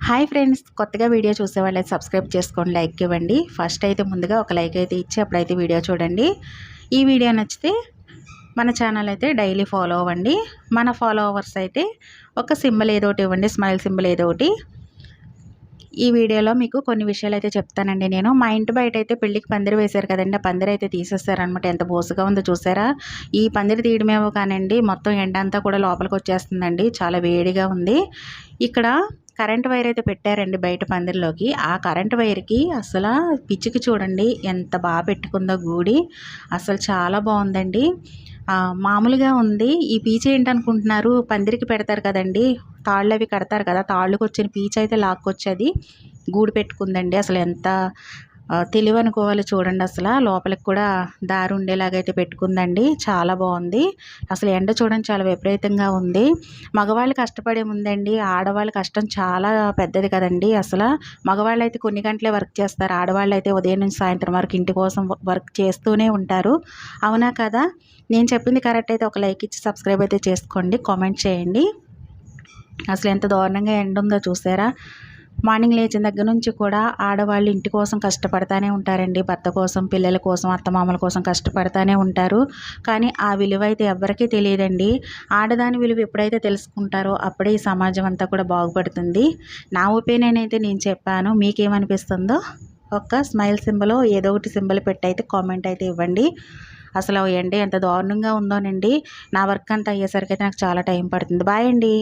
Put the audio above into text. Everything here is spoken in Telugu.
హాయ్ ఫ్రెండ్స్, కొత్తగా వీడియో చూసేవాళ్ళైతే సబ్స్క్రైబ్ చేసుకోండి, లైక్ ఇవ్వండి. ఫస్ట్ అయితే ముందుగా ఒక లైక్ అయితే ఇచ్చి అప్పుడైతే వీడియో చూడండి. ఈ వీడియో నచ్చితే మన ఛానల్ అయితే డైలీ ఫాలో అవ్వండి. మన ఫాలోవర్స్ అయితే ఒక సింబల్ ఏదో ఒకటి ఇవ్వండి, స్మైల్ సింబల్ ఏదో ఒకటి. ఈ వీడియోలో మీకు కొన్ని విషయాలు అయితే చెప్తానండి. నేను మా ఇంటి బయట అయితే పెళ్ళికి పందిరి వేశారు కదండి, ఆ పందిరి అయితే తీసేస్తారనమాట. ఎంత బోసుగా ఉందో చూసారా. ఈ పందిరి తీయడమేమో కానండి, మొత్తం ఎండ అంతా కూడా లోపలికి వచ్చేస్తుందండి. చాలా వేడిగా ఉంది. ఇక్కడ కరెంట్ వైర్ అయితే పెట్టారండి బయట పందిరిలోకి. ఆ కరెంట్ వైర్కి అసలు పిచ్చికి చూడండి ఎంత బాగా పెట్టుకుందో గూడి. అసలు చాలా బాగుందండి. మామూలుగా ఉంది. ఈ పీచు ఏంటనుకుంటున్నారు, పందిరికి పెడతారు కదండి, తాళ్ళు అవి కడతారు కదా, తాళ్ళకి వచ్చిన పీచు అయితే లాక్కొచ్చేది గూడు పెట్టుకుందండి. అసలు ఎంత తెలివి అనుకోవాలి చూడండి. అసలు లోపలికి కూడా దారి ఉండేలాగైతే పెట్టుకుందండి. చాలా బాగుంది. అసలు ఎండ చూడండి చాలా విపరీతంగా ఉంది. మగవాళ్ళు కష్టపడే ముందండి ఆడవాళ్ళ కష్టం చాలా పెద్దది కదండి. అసలు మగవాళ్ళు అయితే కొన్ని గంటలే వర్క్ చేస్తారు, ఆడవాళ్ళు అయితే ఉదయం నుంచి సాయంత్రం వరకు ఇంటి కోసం వర్క్ చేస్తూనే ఉంటారు. అవునా కదా? నేను చెప్పింది కరెక్ట్ అయితే ఒక లైక్ ఇచ్చి సబ్స్క్రైబ్ అయితే చేసుకోండి, కామెంట్ చేయండి. అసలు ఎంత దారుణంగా ఎండ ఉందో చూసారా. మార్నింగ్ లేచిన దగ్గర నుంచి కూడా ఆడవాళ్ళు ఇంటి కోసం కష్టపడతానే ఉంటారండి. భర్త కోసం, పిల్లల కోసం, అత్తమామల కోసం కష్టపడతానే ఉంటారు. కానీ ఆ విలువ అయితే ఎవ్వరికీ తెలియదండి. ఆడదాని విలువ ఎప్పుడైతే తెలుసుకుంటారో అప్పుడే ఈ సమాజం అంతా కూడా బాగుపడుతుంది. నా ఒపీనియన్ అయితే నేను చెప్పాను. మీకేమనిపిస్తుందో ఒక స్మైల్ సింబల్ ఏదో ఒకటి సింబల్ పెట్టి అయితే కామెంట్ అయితే ఇవ్వండి. అసలు ఎండ ఎంత దారుణంగా ఉందోనండి. నా వర్క్ అంతా అయ్యేసరికి అయితే నాకు చాలా టైం పడుతుంది. బాయ్ అండి.